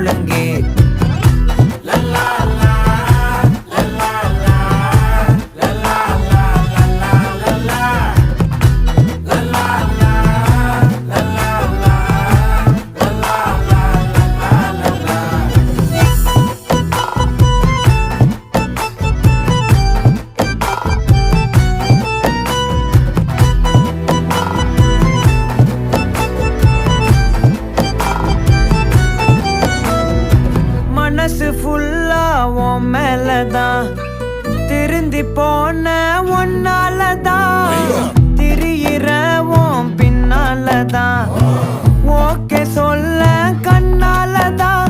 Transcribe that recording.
முழங்கே மனசு ஃபுல்லா உன் மேலதான் திருந்தி போன ஒன்னாலதான் திரியிற உன் பின்னாலதான் ஓகே சொல்ல கண்ணாலதான்